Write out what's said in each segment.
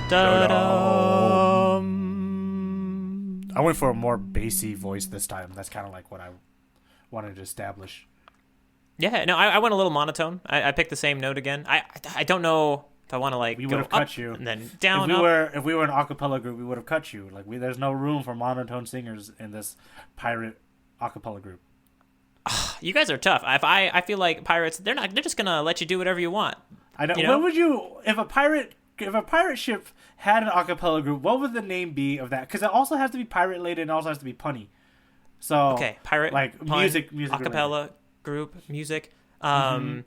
Da-dum. I went for a more bassy voice this time. That's kind of like what I wanted to establish. Yeah, no, I went a little monotone. I picked the same note again. I don't know if I want to like We would go have up cut you. and then down. If we were an acapella group, we would have cut you. There's no room for monotone singers in this pirate acapella group. You guys are tough. I feel like pirates, they're just gonna let you do whatever you want. I know. You know? What would you if a pirate ship had an acapella group? What would the name be of that? Because it also has to be pirate related and also has to be punny. So Okay, pirate, like pun, music acapella related. Group, music. The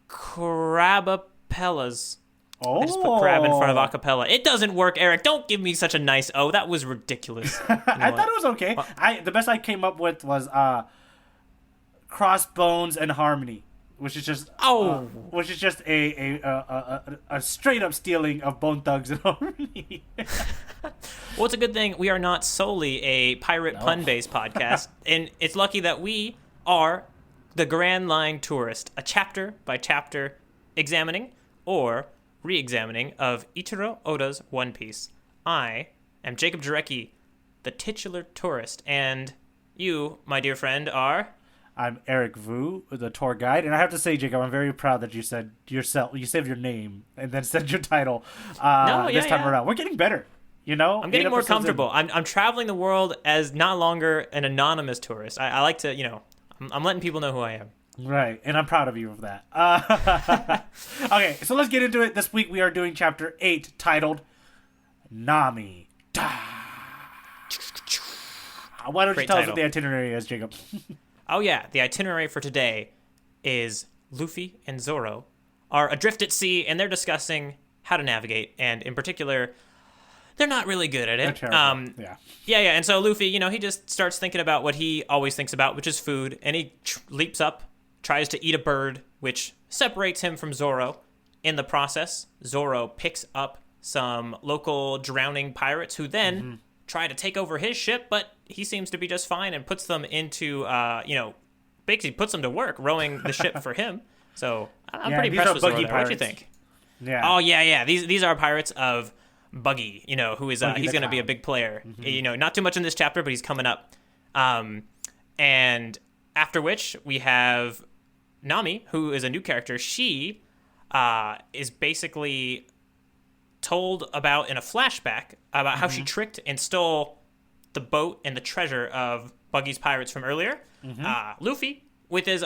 Crabapellas. Oh, I just put crab in front of acapella. It doesn't work, Eric. Don't give me such a nice O. That was ridiculous. You know I what? thought it was okay. The best I came up with was Crossbones and Harmony, which is just a straight up stealing of Bone Thugs and Harmony. Well, it's a good thing we are not solely a pirate pun-based podcast, and it's lucky that we are the Grand Line Tourist, a chapter by chapter examining or re-examining of Ichiro Oda's One Piece. I am Jacob Jarecki, the titular tourist, and you, my dear friend, are... I'm Eric Vu, the tour guide, and I have to say, Jacob, I'm very proud that you said yourself. You saved your name and then said your title. This time around, we're getting better. You know, I'm getting more comfortable. I'm traveling the world as not longer an anonymous tourist. I like to, I'm letting people know who I am. Right, and I'm proud of you of that. Okay, so let's get into it. This week we are doing Chapter 8, titled Nami. Why don't you tell us what the itinerary is, Jacob? Oh yeah, the itinerary for today is Luffy and Zorro are adrift at sea, and they're discussing how to navigate, and in particular, they're not really good at it. Yeah, and so Luffy, he just starts thinking about what he always thinks about, which is food, and he leaps up, tries to eat a bird, which separates him from Zorro. In the process, Zorro picks up some local drowning pirates who then try to take over his ship, but he seems to be just fine and puts them into, basically puts them to work rowing the ship for him. So I'm pretty impressed with Zorro there. What do you think? Yeah. Oh, yeah. These are pirates of Buggy, who is he's going to be a big player. Not too much in this chapter, but he's coming up. And after which we have Nami, who is a new character. She is basically told about in a flashback about how she tricked and stole the boat and the treasure of Buggy's pirates from earlier. Luffy, with his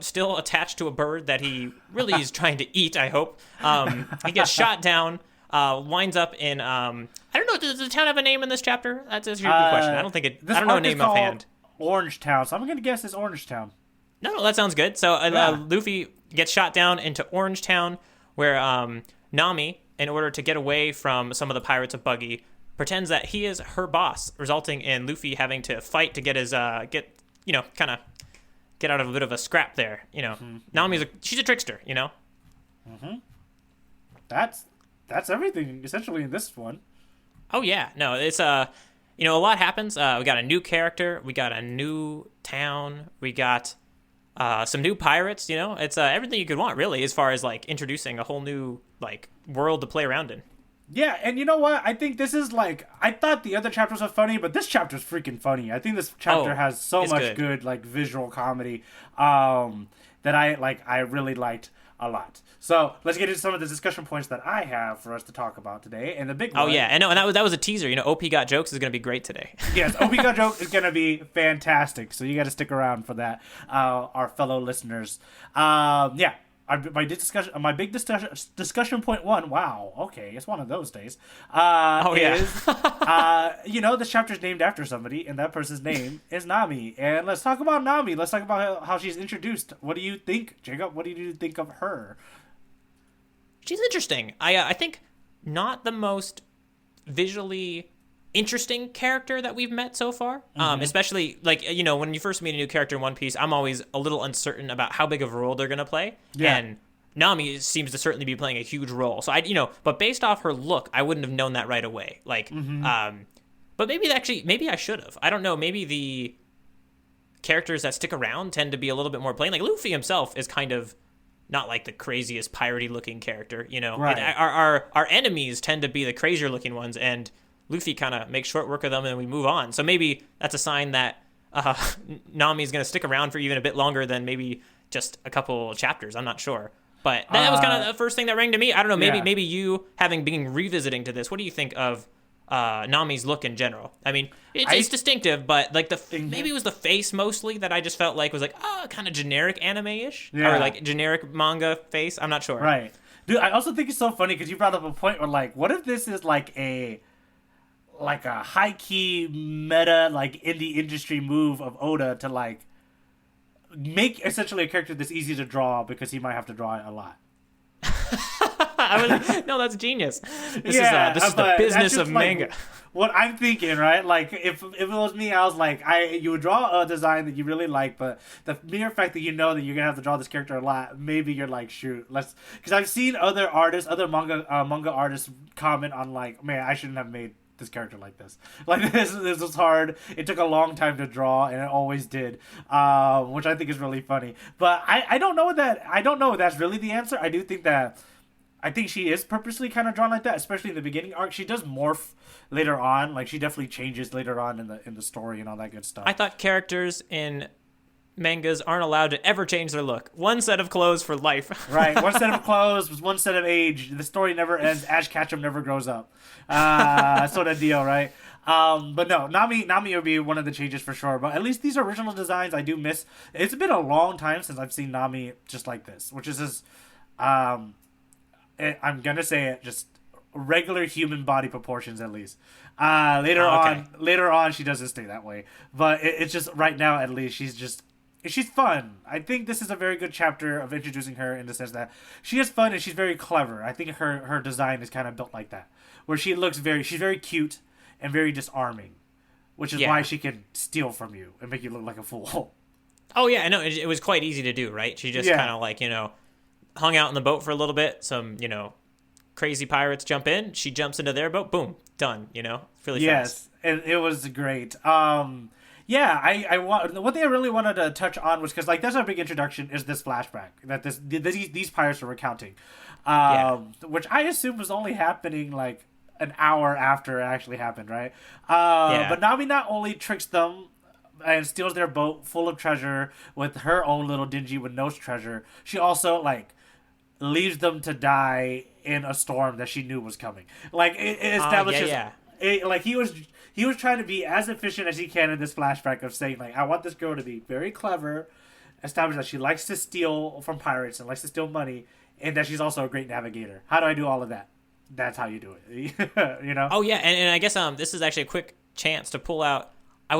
still attached to a bird that he really is trying to eat, I hope. He gets shot down. Winds up in I don't know. Does the town have a name in this chapter? That's a good question. I don't think it. I don't know a name offhand. Orange Town. So I'm gonna guess it's Orange Town. No, that sounds good. So Luffy gets shot down into Orange Town, where Nami, in order to get away from some of the pirates of Buggy, pretends that he is her boss, resulting in Luffy having to fight to get his get out of a bit of a scrap there. Nami's she's a trickster. That's everything essentially in this one. Oh yeah, no, it's a lot happens. We got a new character, we got a new town, we got some new pirates. It's everything you could want really, as far as like introducing a whole new like world to play around in. Yeah, and you know what? I think this is I thought the other chapters were funny, but this chapter's freaking funny. I think this chapter has so much good like visual comedy that I really liked a lot. So let's get into some of the discussion points that I have for us to talk about today. And the big one... Oh, yeah. And that was a teaser. OP Got Jokes is going to be great today. Yes, OP Got Jokes is going to be fantastic. So you got to stick around for that, our fellow listeners. My big discussion point one. Wow, okay, it's one of those days. Is this chapter is named after somebody, and that person's name is Nami. And let's talk about Nami. Let's talk about how she's introduced. What do you think, Jacob? What do you think of her? She's interesting. I think not the most visually interesting character that we've met so far. Especially when you first meet a new character in One Piece, I'm always a little uncertain about how big of a role they're gonna play. Yeah. And Nami seems to certainly be playing a huge role. So but based off her look, I wouldn't have known that right away. But maybe I should have. I don't know. Maybe characters that stick around tend to be a little bit more plain. Like Luffy himself is kind of not like the craziest piratey looking character, you know. Right. Our enemies tend to be the crazier looking ones, and Luffy kind of makes short work of them, and we move on. So maybe that's a sign that Nami's going to stick around for even a bit longer than maybe just a couple chapters. I'm not sure. But that was kind of the first thing that rang to me. I don't know, maybe you, having been revisiting to this, what do you think of Nami's look in general? I mean, it's distinctive, but like maybe it was the face mostly that I just felt like was like, kind of generic anime-ish, or like generic manga face. I'm not sure. Right. Dude, I also think it's so funny because you brought up a point where, like, what if this is like a high-key meta, like, indie industry move of Oda to, like, make essentially a character that's easy to draw because he might have to draw it a lot. No, that's genius. This is the business of manga. Like, what I'm thinking, right? Like, if it was me, I was like, you would draw a design that you really like, but the mere fact that you know that you're gonna have to draw this character a lot, maybe you're like, shoot, let's. Because I've seen other manga artists comment on like, man, I shouldn't have made this character like this. Like this was hard. It took a long time to draw, and it always did, which I think is really funny. But I don't know if that's really the answer. I think she is purposely kind of drawn like that, especially in the beginning arc. She does morph later on. Like, she definitely changes later on in the story and all that good stuff. I thought characters in mangas aren't allowed to ever change their look. One set of clothes for life. Right. One set of clothes, one set of age. The story never ends. Ash Ketchum never grows up. Sort of deal, right? But no, Nami would be one of the changes for sure. But at least these original designs I do miss. It's been a long time since I've seen Nami just like this, which is just, I'm gonna say it, just regular human body proportions at least. Later on, she doesn't stay that way. But it's just right now, at least, she's fun. I think this is a very good chapter of introducing her in the sense that she is fun and she's very clever. I think her design is kind of built like that, where she's very cute and very disarming, which is why she can steal from you and make you look like a fool. Oh yeah, I know. It was quite easy to do, right? She just kind of like, hung out in the boat for a little bit. Some, crazy pirates jump in. She jumps into their boat. Boom, done. Really fast. Yes, and it was great. One thing I really wanted to touch on was because like that's our big introduction is this flashback that these pirates are recounting, which I assume was only happening like an hour after it actually happened, right? But Nami not only tricks them and steals their boat full of treasure with her own little dingy with no treasure, she also like leaves them to die in a storm that she knew was coming. Like it establishes, like he was trying to be as efficient as he can in this flashback of saying like, I want this girl to be very clever, establish that she likes to steal from pirates and likes to steal money, and that she's also a great navigator. How do I do all of that? That's how you do it. Oh yeah, and I guess this is actually a quick chance to pull out. I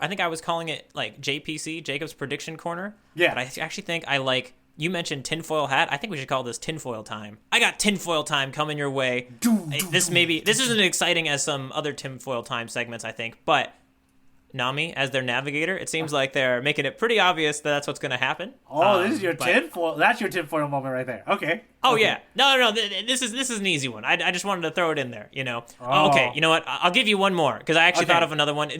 think I was calling it like JPC, Jacob's Prediction Corner. Yeah. But I actually think I like. You mentioned tinfoil hat. I think we should call this tinfoil time. I got tinfoil time coming your way. This isn't exciting as some other tinfoil time segments, I think, but Nami as their navigator, it seems like they're making it pretty obvious that that's what's going to happen. Oh, this is your tinfoil. That's your tinfoil moment right there. Okay. Oh okay. Yeah. No. This is an easy one. I just wanted to throw it in there. Oh. Okay. You know what? I'll give you one more because I actually thought of another one.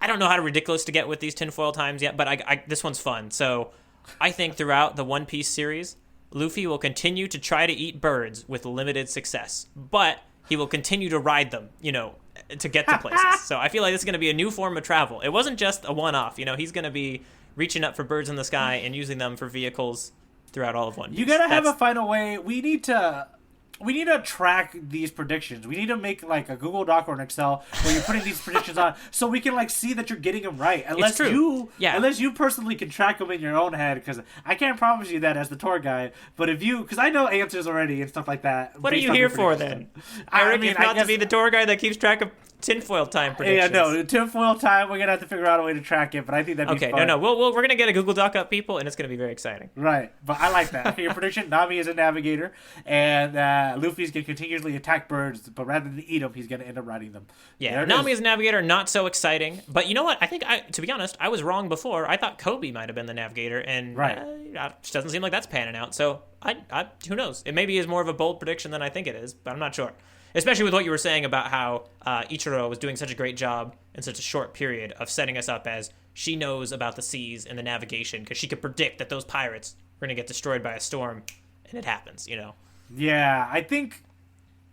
I don't know how ridiculous to get with these tinfoil times yet, but this one's fun. So. I think throughout the One Piece series, Luffy will continue to try to eat birds with limited success, but he will continue to ride them, to get to places. So I feel like this is going to be a new form of travel. It wasn't just a one-off, he's going to be reaching up for birds in the sky and using them for vehicles throughout all of One Piece. You got to have a final way. We need to track these predictions. We need to make like a Google Doc or an Excel where you're putting these predictions on so we can like see that you're getting them right. Unless you personally can track them in your own head, because I can't promise you that as the tour guide. But because I know answers already and stuff like that. What are you here for then? Eric, if not to be the tour guide that keeps track of tinfoil time predictions. Yeah, no, tinfoil time. We're gonna have to figure out a way to track it, but I think that'd be fun. No. We're gonna get a Google Doc up, people, and it's gonna be very exciting. Right, but I like that. Okay, your prediction: Nami is a navigator, and Luffy's gonna continuously attack birds, but rather than eat them, he's gonna end up riding them. Yeah, Nami is a navigator, not so exciting. But you know what? I think to be honest, I was wrong before. I thought Kobe might have been the navigator, and it doesn't seem like that's panning out. So who knows? It maybe is more of a bold prediction than I think it is, but I'm not sure. Especially with what you were saying about how Ichiro was doing such a great job in such a short period of setting us up as she knows about the seas and the navigation because she could predict that those pirates were going to get destroyed by a storm, and it happens, Yeah, I think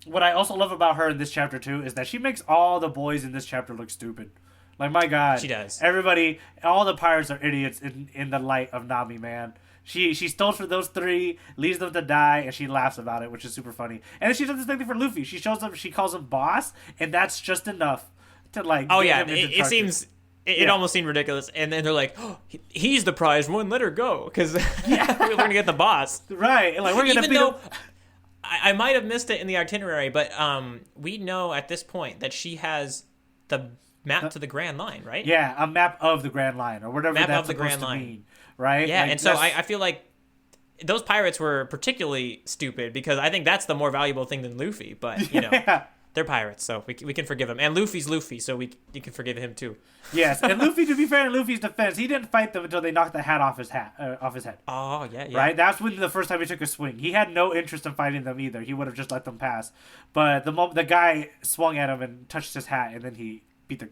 what I also love about her in this chapter too is that she makes all the boys in this chapter look stupid. Like, my God. She does. Everybody, all the pirates are idiots in the light of Nami, man. She stole for those three, leaves them to die, and she laughs about it, which is super funny. And then she does the same thing for Luffy. She shows him, she calls him boss, and that's just enough to, like, oh, yeah, it seems... It almost seemed ridiculous. And then they're like, oh, he's the prize one, let her go. Because we're going to get the boss. Right. Like, we're going to beat him. I might have missed it in the itinerary, but we know at this point that she has the map to the Grand Line, right? Yeah, a map of the Grand Line, or whatever that's supposed to mean. Right? Yeah, like, and so I feel like those pirates were particularly stupid because I think that's the more valuable thing than Luffy. But, they're pirates, so we can forgive them. And Luffy's Luffy, so you can forgive him too. Yes, and Luffy, to be fair, in Luffy's defense, he didn't fight them until they knocked the hat off his head. Oh, yeah. Right? That's when the first time he took a swing. He had no interest in fighting them either. He would have just let them pass. But the moment the guy swung at him and touched his hat, and then he beat the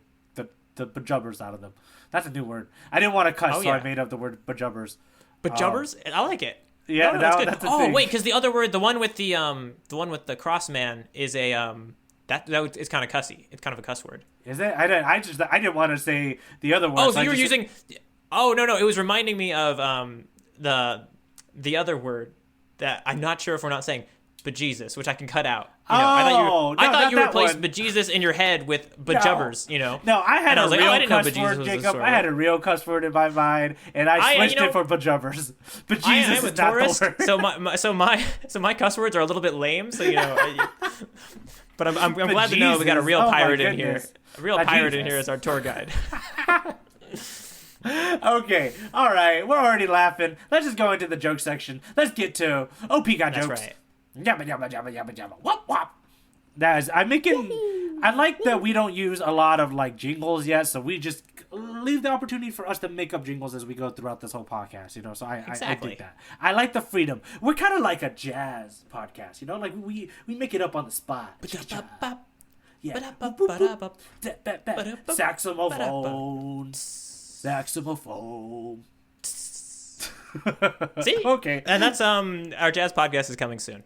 bajubbers out of them. That's a new word. I didn't want to cuss, so I made up the word bajubbers. Bajubbers? I like it. Yeah, no, that's good. Oh, wait, because the other word, the one with the cross man is a that is kind of cussy. It's kind of a cuss word. Is it? I didn't want to say the other word. Oh, so you were using... Oh, no. It was reminding me of the other word that I'm not sure if we're not saying bejesus, which I can cut out. I thought you replaced bejesus in your head with bajubbers, No, I had a real cuss word, Jacob. I had a real cuss word in my mind, and I switched it for bajubbers. Bejesus is not the word. So my cuss words are a little bit lame, so but I'm glad to know we got a real pirate in here. A real pirate in here is our tour guide. Okay, all right, we're already laughing. Let's just go into the joke section. Let's get to OP got jokes. That's right. Yabba yabba yabba yabba yabba. Wop wop. I like that we don't use a lot of like jingles yet, so we just leave the opportunity for us to make up jingles as we go throughout this whole podcast, So I dig that. I like the freedom. We're kind of like a jazz podcast, Like we make it up on the spot. Yeah. Saxophone. See? Okay. And that's our jazz podcast is coming soon.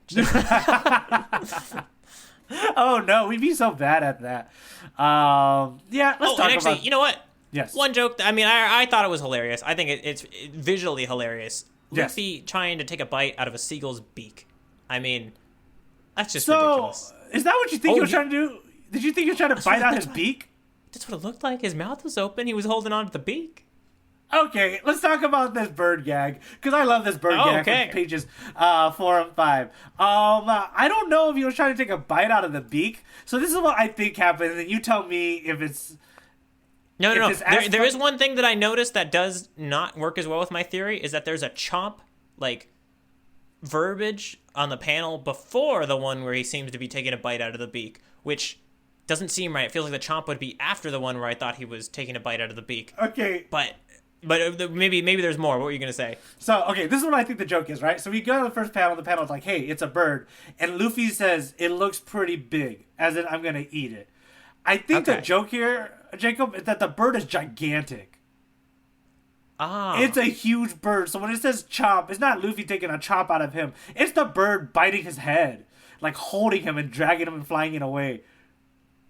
Oh no, we'd be so bad at that. Yeah, let's talk about... you know what? Yes. One joke, I thought it was hilarious. I think it's visually hilarious. Yes. Luffy trying to take a bite out of a seagull's beak. That's just ridiculous. Is that what you think he was trying to do? Did you think he was trying to bite out his beak? That's what it looked like. His mouth was open. He was holding on to the beak. Okay, let's talk about this bird gag, because I love this bird gag from pages 4 and 5. I don't know if he was trying to take a bite out of the beak, so this is what I think happened, and you tell me if it's... No. There is one thing that I noticed that does not work as well with my theory, is that there's a chomp, verbiage on the panel before the one where he seems to be taking a bite out of the beak, which doesn't seem right. It feels like the chomp would be after the one where I thought he was taking a bite out of the beak. Okay. But maybe there's more. What were you going to say? So, okay, this is what I think the joke is, right? So we go to the first panel. The panel's like, hey, it's a bird. And Luffy says, it looks pretty big, as in I'm going to eat it. I think the joke here, Jacob, is that the bird is gigantic. Ah. It's a huge bird. So when it says chomp, it's not Luffy taking a chomp out of him. It's the bird biting his head, like holding him and dragging him and flying it away.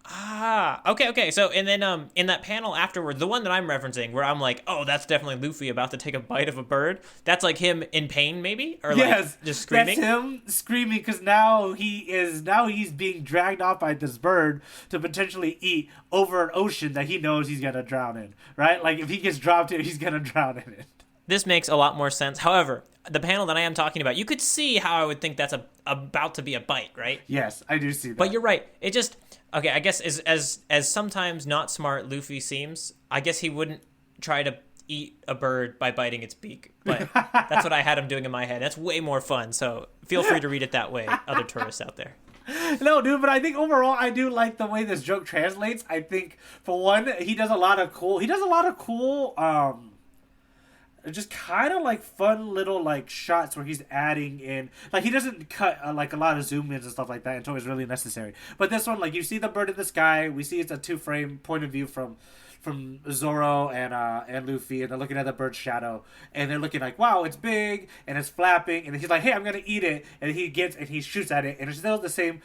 Ah, okay. So, and then in that panel afterward, the one that I'm referencing, where I'm like, oh, that's definitely Luffy about to take a bite of a bird. That's like him in pain, maybe, or just screaming. That's him screaming because now he's being dragged off by this bird to potentially eat over an ocean that he knows he's gonna drown in. Right? Like if he gets dropped in, he's gonna drown in it. This makes a lot more sense. However, the panel that I am talking about, you could see how I would think that's about to be a bite, right? Yes, I do see that. But you're right. It just... Okay, I guess as sometimes not smart Luffy seems, I guess he wouldn't try to eat a bird by biting its beak. But that's what I had him doing in my head. That's way more fun, so feel free to read it that way, other tourists out there. No, dude, but I think overall I do like the way this joke translates. I think, for one, he does a lot of cool, just kind of like fun little like shots where he's adding in, like he doesn't cut like a lot of zoom ins and stuff like that until it's really necessary. But this one, like you see the bird in the sky, we see it's a 2-frame point of view from from Zorro and Luffy, and they're looking at the bird's shadow, and they're looking like, wow, it's big and it's flapping, and he's like, hey, I'm gonna eat it, and he shoots at it, and it's still the same.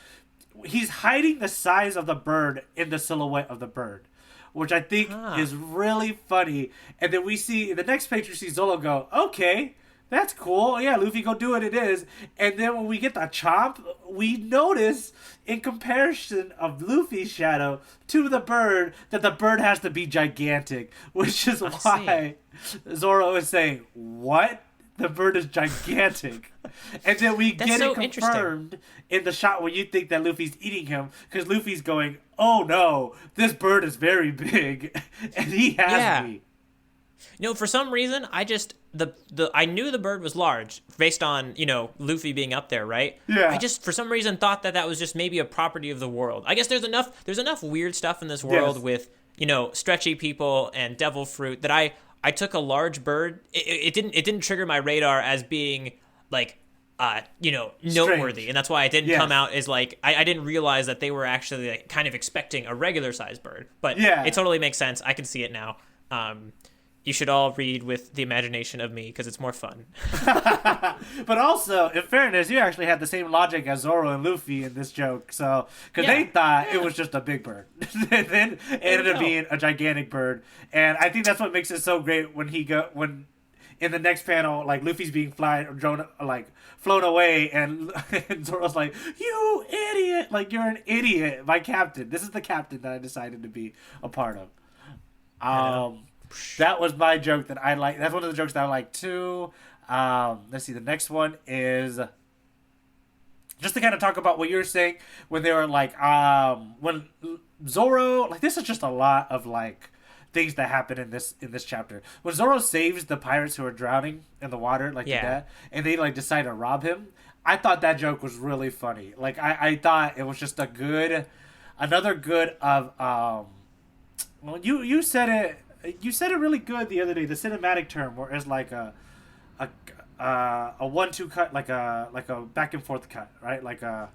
He's hiding the size of the bird in the silhouette of the bird, which I think is really funny. And then we see in the next page, we see Zorro go, okay, that's cool. Yeah, Luffy, go do it is. And then when we get the chomp, we notice in comparison of Luffy's shadow to the bird that the bird has to be gigantic, which is why Zorro is saying, what? The bird is gigantic. And then we get it confirmed in the shot where you think that Luffy's eating him, because Luffy's going, oh no, this bird is very big. And he has me. For some reason, I just I knew the bird was large based on, Luffy being up there, right? Yeah. I just for some reason thought that was just maybe a property of the world. I guess there's enough weird stuff in this world with, stretchy people and devil fruit that I took a large bird. It didn't trigger my radar as being like noteworthy, and that's why it didn't come out as like I didn't realize that they were actually like kind of expecting a regular sized bird. But it totally makes sense. I can see it now. You should all read with the imagination of me because it's more fun. But also, in fairness, you actually had the same logic as Zorro and Luffy in this joke. So, because they thought it was just a big bird, and then it ended up being a gigantic bird. And I think that's what makes it so great when in the next panel, like Luffy's being flown away, and Zorro's like, "You idiot! Like you're an idiot, my captain. This is the captain that I decided to be a part of." That was my joke that I like. That's one of the jokes that I like too. Let's see. The next one is just to kind of talk about what you're saying when they were like, when Zorro, like this is just a lot of like things that happen in this chapter. When Zorro saves the pirates who are drowning in the water, like that, and they like decide to rob him. I thought that joke was really funny. Like I thought it was just another good of well, you said it. You said it really good the other day. The cinematic term, where it's like a 1-2 cut, like a back and forth cut, right? Like a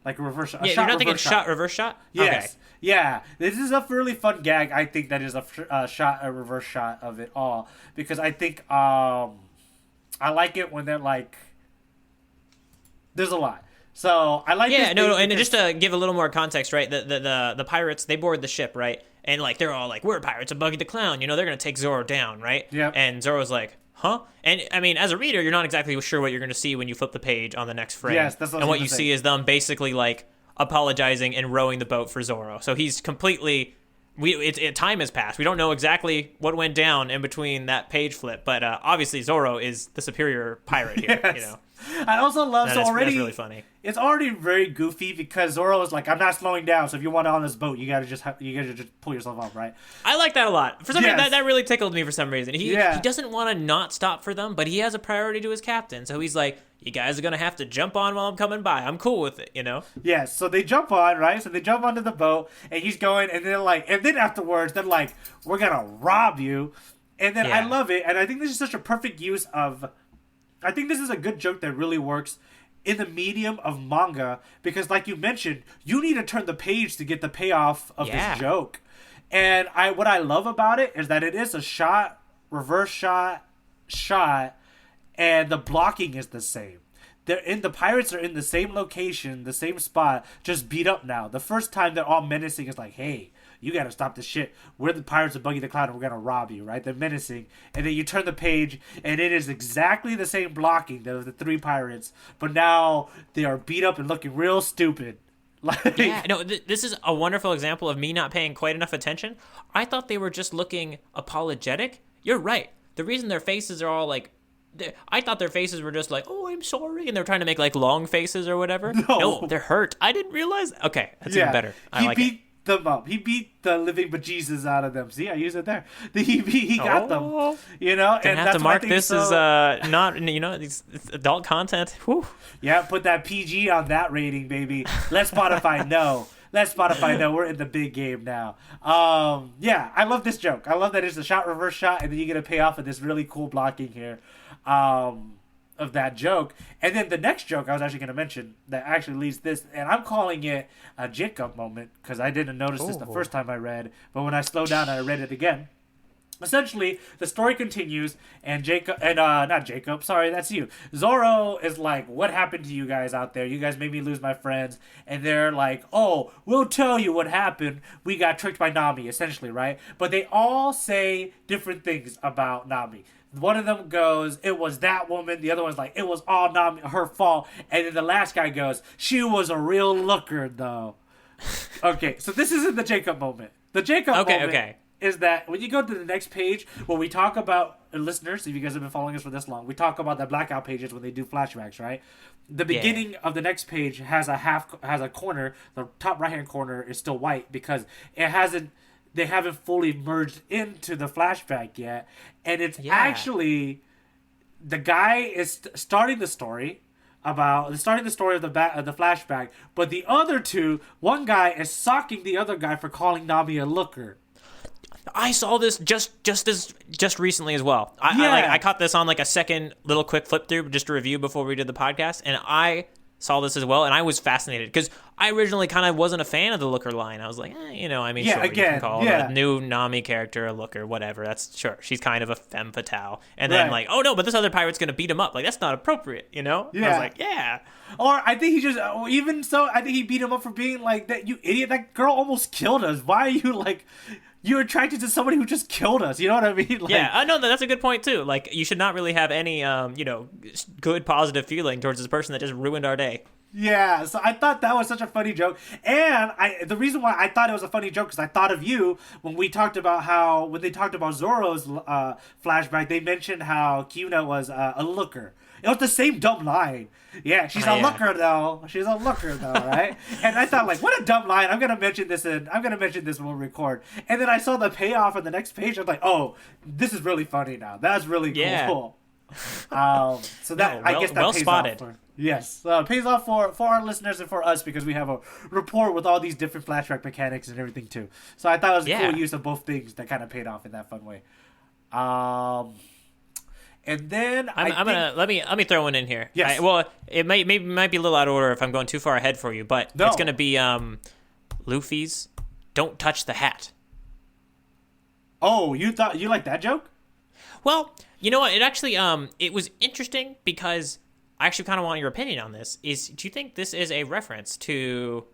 reverse shot. Yeah, you're not thinking shot reverse shot. Yes. Okay. Yeah. This is a really fun gag. I think that is a reverse shot of it all, because I think I like it when they're like, there's a lot. So I like and just to give a little more context, right? The pirates, they board the ship, right? And like they're all like, we're pirates of Buggy the Clown, they're gonna take Zorro down, right? Yeah. And Zorro's like, huh? And I mean, as a reader, you're not exactly sure what you're gonna see when you flip the page on the next frame. Yes, that's what and what you see is them basically like apologizing and rowing the boat for Zorro. So he's completely time has passed. We don't know exactly what went down in between that page flip, but obviously Zorro is the superior pirate here. Yes. I also love that's really funny. It's already very goofy because Zorro is like, I'm not slowing down. So if you want on this boat, you gotta just pull yourself up, right? I like that a lot. For some reason, that really tickled me. For some reason, he doesn't want to not stop for them, but he has a priority to his captain. So he's like, you guys are gonna have to jump on while I'm coming by. I'm cool with it, Yes. So they jump on, right? So they jump onto the boat, and he's going, and then afterwards, they're like, we're gonna rob you, and then I love it, and I think this is such a perfect use of. I think this is a good joke that really works in the medium of manga, because like you mentioned, you need to turn the page to get the payoff of this joke. And what I love about it is that it is a shot, reverse shot, and the blocking is the same. The pirates are in the same location, the same spot, just beat up now. The first time they're all menacing is like, hey, you gotta stop this shit. We're the pirates of Buggy the Clown and we're gonna rob you, right? They're menacing. And then you turn the page and it is exactly the same blocking of the three pirates, but now they are beat up and looking real stupid. This is a wonderful example of me not paying quite enough attention. I thought they were just looking apologetic. You're right. The reason their faces are all like, I thought their faces were just like, oh, I'm sorry, and they're trying to make like long faces or whatever. No, they're hurt. I didn't realize. Okay, that's even better. I like it. Them up. He beat the living bejesus out of them. See, I use it there. He got them. Gonna and have that's to mark this as not it's adult content. Whew. Yeah, put that PG on that rating, baby. Let Spotify know. We're in the big game now. I love this joke. I love that it's a shot, reverse shot, and then you get a payoff of this really cool blocking here. of that joke. And then the next joke I was actually going to mention that actually leads this, and I'm calling it a Jacob moment because I didn't notice this the first time I read, but when I slowed down and I read it again. Essentially, the story continues, and Zorro is like, what happened to you guys out there? You guys made me lose my friends. And they're like, oh, we'll tell you what happened. We got tricked by Nami, essentially, right? But they all say different things about Nami. One of them goes, it was that woman. The other one's like, it was all Nami, her fault. And then the last guy goes, she was a real looker, though. Okay, so this isn't the Jacob moment. The Jacob moment is that when you go to the next page, when we talk about, listeners, if you guys have been following us for this long, we talk about the blackout pages when they do flashbacks, right? The beginning of the next page has a corner. The top right hand corner is still white because they haven't fully merged into the flashback yet, and it's actually the guy is starting the story of the flashback, but the other two, one guy is socking the other guy for calling Nami a looker. I saw this just recently as well. I caught this on like a second little quick flip through just to review before we did the podcast, and I saw this as well, and I was fascinated because I originally kind of wasn't a fan of the looker line. I was like, sure, you can call a new Nami character a looker, whatever. That's sure. She's kind of a femme fatale, and then like, oh no, but this other pirate's gonna beat him up. Like that's not appropriate, Yeah. I was like, yeah. Or I think I think he beat him up for being like that. You idiot! That girl almost killed us. Why are you like? You're attracted to somebody who just killed us. You know what I mean? Like, yeah, no, that's a good point, too. Like, you should not really have any, good, positive feeling towards this person that just ruined our day. Yeah, so I thought that was such a funny joke. And the reason why I thought it was a funny joke is I thought of you when they talked about Zorro's flashback, they mentioned how Kyuna was a looker. It was the same dumb line. Yeah, she's a looker though. She's a looker though, right? And I thought, like, what a dumb line. I'm gonna mention this when we record. And then I saw the payoff on the next page. I'm like, oh, this is really funny now. That's really cool. So that I guess that well pays spotted. off. Yes, it pays off for our listeners and for us because we have a rapport with all these different flashback mechanics and everything too. So I thought it was a cool use of both things that kind of paid off in that fun way. And then let me throw one in here. Yes. It might be a little out of order if I'm going too far ahead for you, but it's gonna be Luffy's "Don't touch the hat." Oh, you liked that joke? Well, you know what? It actually it was interesting because I actually kind of want your opinion on this. Do you think this is a reference to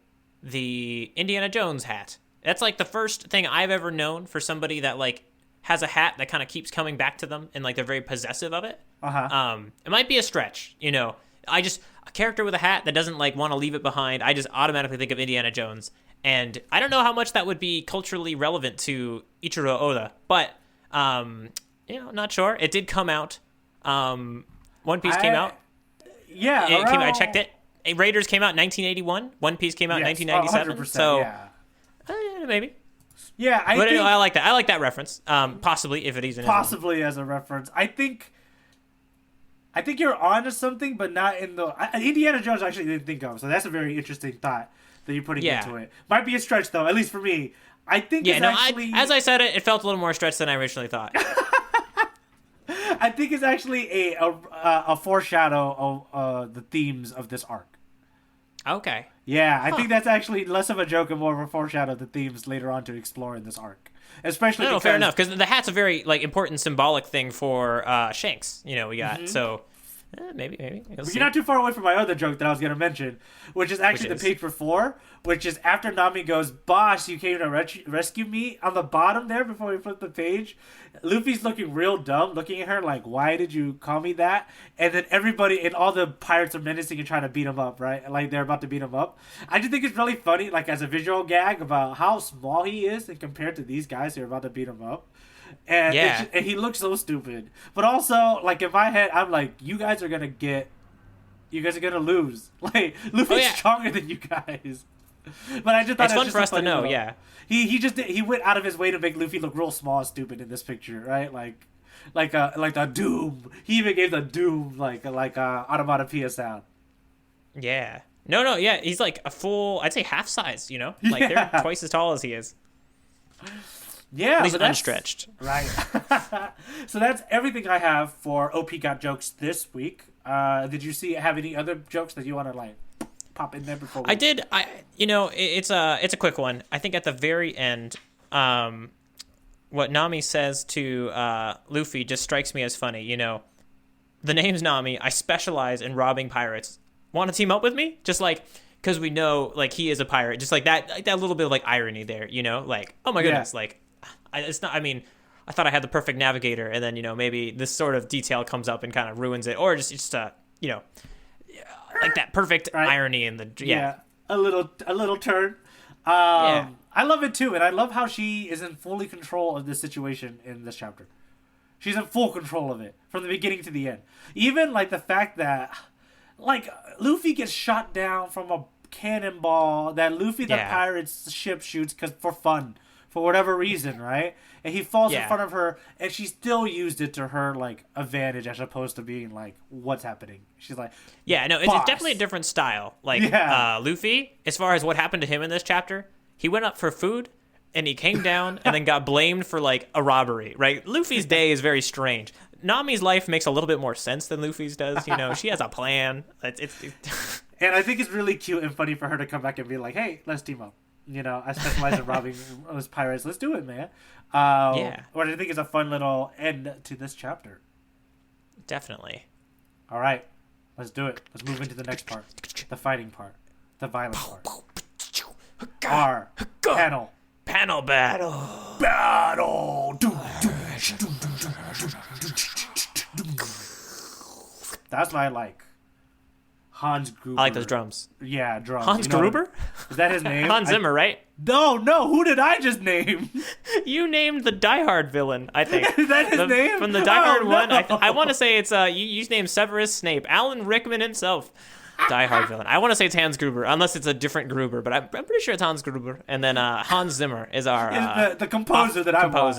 the Indiana Jones hat? That's like the first thing I've ever known for somebody that like has a hat that kind of keeps coming back to them and like they're very possessive of it. It might be a stretch, a character with a hat that doesn't like want to leave it behind. I just automatically think of Indiana Jones, and I don't know how much that would be culturally relevant to Ichiro Oda, but not sure. It did come out. One Piece came out. Yeah, I checked it. Raiders came out in 1981. One Piece came out in 1997. So maybe. Yeah, I like that. I like that reference. Possibly, if it isn't. Possibly as a reference. I think you're onto something, but not in the Indiana Jones. I actually didn't think of, so that's a very interesting thought that you're putting into it. Might be a stretch though, at least for me. I think. As I said it felt a little more stretched than I originally thought. I think it's actually a foreshadow of the themes of this arc. Okay. Yeah, I think that's actually less of a joke and more of a foreshadow of the themes later on to explore in this arc. Especially because... fair enough, because the hat's a very like important symbolic thing for Shanks. We got so maybe. You're not too far away from my other joke that I was going to mention, which is actually the page before, which is after Nami goes, "Boss, you came to rescue me." On the bottom there, before we flip the page, Luffy's looking real dumb, looking at her like, "Why did you call me that?" And then everybody and all the pirates are menacing and trying to beat him up, right? Like they're about to beat him up. I just think it's really funny, like as a visual gag about how small he is and compared to these guys who are about to beat him up. And, and he looks so stupid. But also, like in my head, I'm like, you guys are gonna lose. Like Luffy's stronger than you guys. But I just thought it's fun for us to know. Yeah, he went out of his way to make Luffy look real small and stupid in this picture, right? Like a Doom. He even gave the Doom like onomatopoeia sound. Yeah. No. Yeah, he's like a full. I'd say half size. Like they're twice as tall as he is. Yeah, at least unstretched. Right. So that's everything I have for OP Got Jokes this week. Did you have any other jokes that you want to like pop in there before? I did. It's a quick one. I think at the very end, what Nami says to Luffy just strikes me as funny. You know, the name's Nami. I specialize in robbing pirates. Want to team up with me? Just like, because we know like he is a pirate. Just like that little bit of like irony there. You know, like, oh my goodness, like it's not. I mean, I thought I had the perfect navigator, and then maybe this sort of detail comes up and kind of ruins it, or just like that perfect irony in the a little turn. I love it too, and I love how she is in fully control of this situation in this chapter. She's in full control of it from the beginning to the end. Even like the fact that like Luffy gets shot down from a cannonball that Luffy the pirate's ship shoots for fun, for whatever reason, right? And he falls in front of her, and she still used it to her like advantage as opposed to being like, "What's happening?" She's like, it's definitely a different style. Like Luffy, as far as what happened to him in this chapter, he went up for food, and he came down, and then got blamed for like a robbery. Right? Luffy's day is very strange. Nami's life makes a little bit more sense than Luffy's does. She has a plan. It's and I think it's really cute and funny for her to come back and be like, "Hey, let's team up." I specialize in robbing those pirates. Let's do it, man. What I think is a fun little end to this chapter. Definitely. All right, let's do it. Let's move into the next part, the fighting part, the violent part. Our panel battle. That's my like. Hans Gruber. I like those drums. Yeah, drums. Hans Gruber? Is that his name? Hans Zimmer, right? No. Who did I just name? You named the Die Hard villain, I think. Is that his name? From the Die Hard one. I want to say it's you named Severus Snape. Alan Rickman himself. Die Hard villain. I want to say it's Hans Gruber, unless it's a different Gruber, but I'm pretty sure it's Hans Gruber. And then Hans Zimmer is our the composer that I want.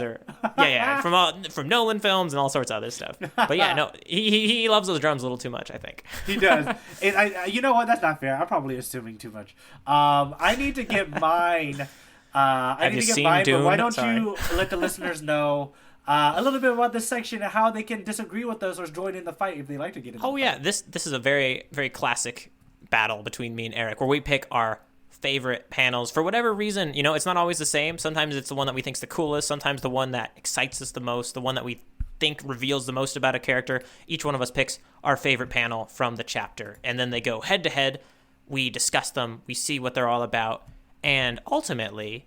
Yeah, from Nolan films and all sorts of other stuff. But yeah, no, he loves those drums a little too much, I think. He does. You know what? That's not fair. I'm probably assuming too much. I need to get mine. Have you seen Dune? But why don't you let the listeners know a little bit about this section and how they can disagree with us or join in the fight if they like to get in the fight. Yeah, this is a very, very classic battle between me and Eric, where we pick our favorite panels for whatever reason. It's not always the same. Sometimes it's the one that we think's the coolest, sometimes the one that excites us the most, the one that we think reveals the most about a character. Each one of us picks our favorite panel from the chapter, and then they go head to head. We discuss them, we see what they're all about, and ultimately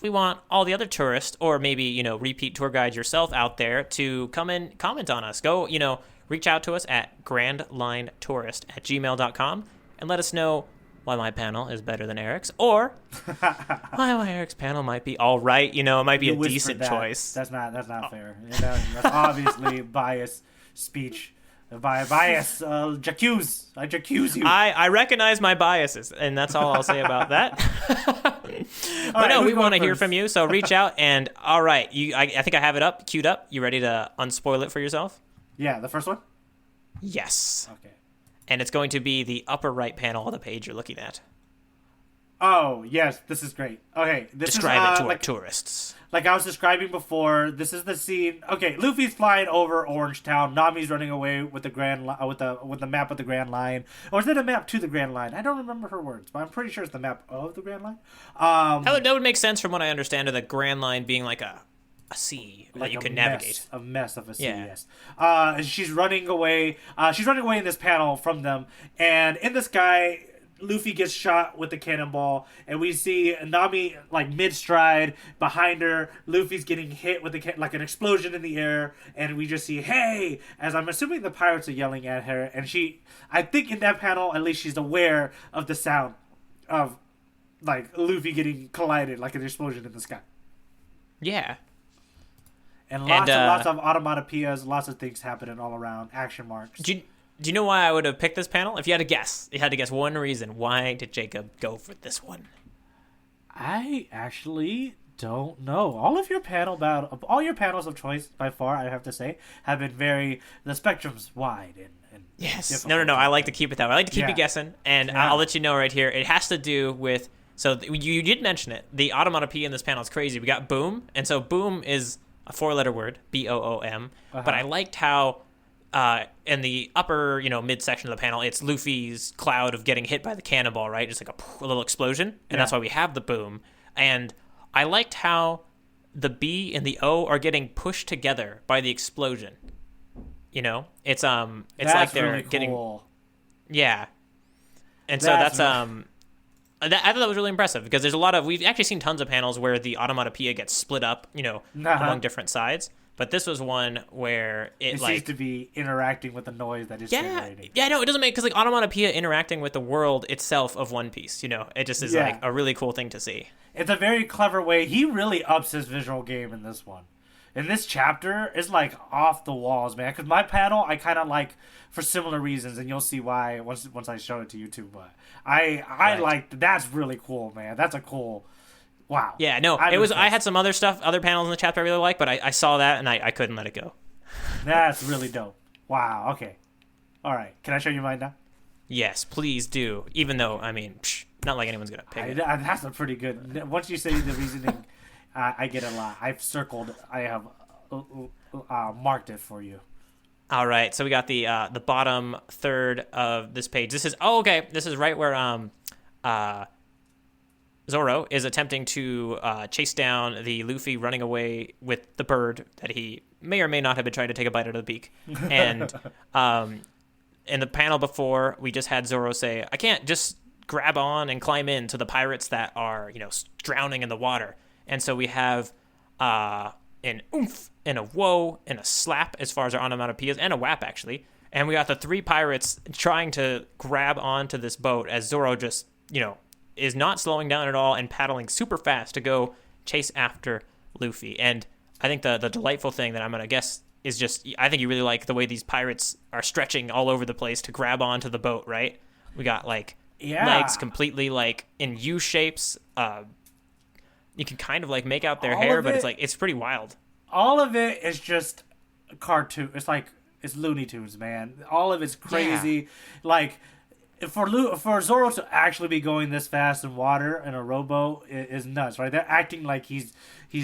we want all the other tourists, or maybe, repeat tour guides yourself out there, to come and comment on us. Go, reach out to us at grandlinetourist@gmail.com and let us know why my panel is better than Eric's, or why Eric's panel might be all right. It might be a decent choice. That's not fair. That's obviously biased speech. Bias, j'accuse. I accuse you. I recognize my biases, and that's all I'll say about that. But no, we want to hear from you, so reach out. And all right, I think I have it queued up. You ready to unspoil it for yourself? Yeah, the first one? Yes. Okay. And it's going to be the upper right panel of the page you're looking at. Oh, yes, this is great. Okay, describe it to our tourists. Like I was describing before, this is the scene. Okay, Luffy's flying over Orange Town. Nami's running away with the with the map of the Grand Line. Or is it a map to the Grand Line? I don't remember her words, but I'm pretty sure it's the map of the Grand Line. That would make sense from what I understand of the Grand Line being like a sea that you can navigate. A mess of a sea, yes. She's running away. She's running away in this panel from them, and in the sky, Luffy gets shot with the cannonball, and we see Nami like mid-stride behind her. Luffy's getting hit with like an explosion in the air, and we just see "Hey!" as I'm assuming the pirates are yelling at her, and I think in that panel at least she's aware of the sound of like Luffy getting collided like an explosion in the sky. Yeah. And lots of automatopoeias, lots of things happening all around, action marks. Do you know why I would have picked this panel? If you had to guess, one reason. Why did Jacob go for this one? I actually don't know. All your panels of choice, by far, I have to say, have been the spectrum's wide and yes. difficult. No. I like to keep it that way. I like to keep you guessing, and I'll let you know right here. It has to do with. So you did mention it. The automatopoeia in this panel is crazy. We got boom, and so boom is a 4-letter word, BOOM. But I liked how in the upper, midsection of the panel, it's Luffy's cloud of getting hit by the cannonball, right? Just like a little explosion, and that's why we have the boom. And I liked how the B and the O are getting pushed together by the explosion. It's that's like they're really cool. getting, yeah. And so I thought that was really impressive because there's we've actually seen tons of panels where the onomatopoeia gets split up, among different sides. But this was one where it seems to be interacting with the noise that is generating. Yeah, no, it doesn't make, because like onomatopoeia interacting with the world itself of One Piece, it just is like a really cool thing to see. It's a very clever way. He really ups his visual game in this one. In this chapter, it's like off the walls, man. Because my panel, I kind of like for similar reasons, and you'll see why once I show it to you too. But I like, that's really cool, man. That's a cool. Wow. Yeah, no, it was. I had some other panels in the chapter I really like, but I saw that and I couldn't let it go. That's really dope. Wow. Okay. All right. Can I show you mine now? Yes, please do. Even though, not like anyone's gonna pick it. That's a pretty good. Once you say the reasoning, I get a lot. I have marked it for you. All right. So we got the bottom third of this page. This is This is right where Zorro is attempting to chase down the Luffy running away with the bird that he may or may not have been trying to take a bite out of the beak. And in the panel before, we just had Zorro say, I can't just grab on and climb in to the pirates that are, drowning in the water. And so we have an oomph and a whoa and a slap as far as our onomatopoeias, and a whap, actually. And we got the three pirates trying to grab onto this boat as Zorro just, is not slowing down at all and paddling super fast to go chase after Luffy. And I think the delightful thing that I'm going to guess is just, I think you really like the way these pirates are stretching all over the place to grab onto the boat, right? We got legs completely like in U shapes. You can kind of like make out their hair, but it's pretty wild. All of it is just cartoon. It's Looney Tunes, man. All of it's crazy. Yeah. Like, for Zorro to actually be going this fast in water in a rowboat is nuts, right? They're acting like he's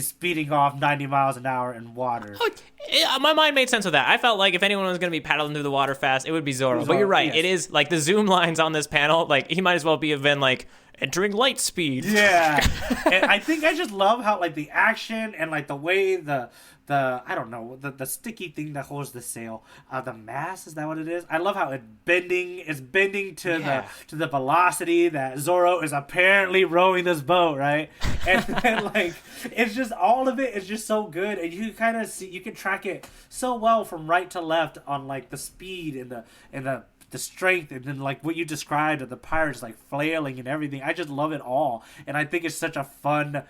speeding off 90 miles an hour in water. Oh, my mind made sense of that. I felt like if anyone was going to be paddling through the water fast, it would be Zorro. But you're right. Yes. It is like the zoom lines on this panel. Like, he might as well have been like entering light speed. Yeah. And I think I just love how like the action and like the way the I don't know, the sticky thing that holds the sail, the mast, is that what it is? I love how it's bending to the velocity that Zorro is apparently rowing this boat, right? And then like it's just, all of it is just so good, and you kind of see, you can track it so well from right to left on like the speed and the strength, and then like what you described of the pirates like flailing and everything. I just love it all, and I think it's such a fun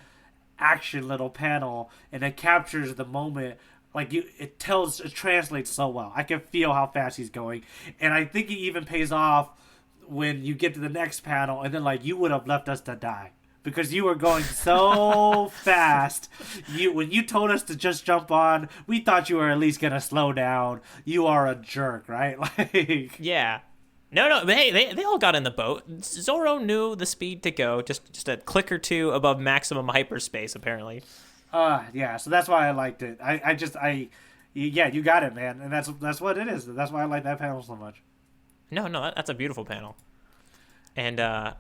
action little panel, and it captures the moment. Like, it translates so well. I can feel how fast he's going, and I think it even pays off when you get to the next panel, and then like, you would have left us to die because you were going so fast. When you told us to just jump on, we thought you were at least gonna slow down. You are a jerk, right? Like, yeah. No, they all got in the boat. Zorro knew the speed to go, just a click or two above maximum hyperspace, apparently. Yeah, so that's why I liked it. Yeah, you got it, man, and that's what it is. That's why I like that panel so much. No, that's a beautiful panel. And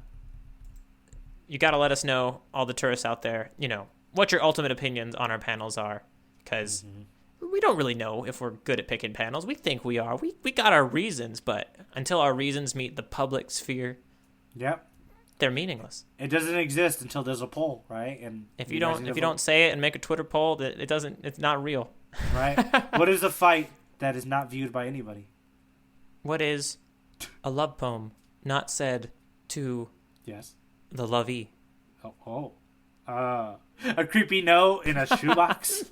you got to let us know, all the tourists out there, what your ultimate opinions on our panels are, because we don't really know if we're good at picking panels. We think we are. We got our reasons, but until our reasons meet the public sphere, yep, they're meaningless. It doesn't exist until there's a poll, right? And if you don't say it and make a Twitter poll, it's not real. Right? What is a fight that is not viewed by anybody? What is a love poem not said to the lovey? A creepy note in a shoebox.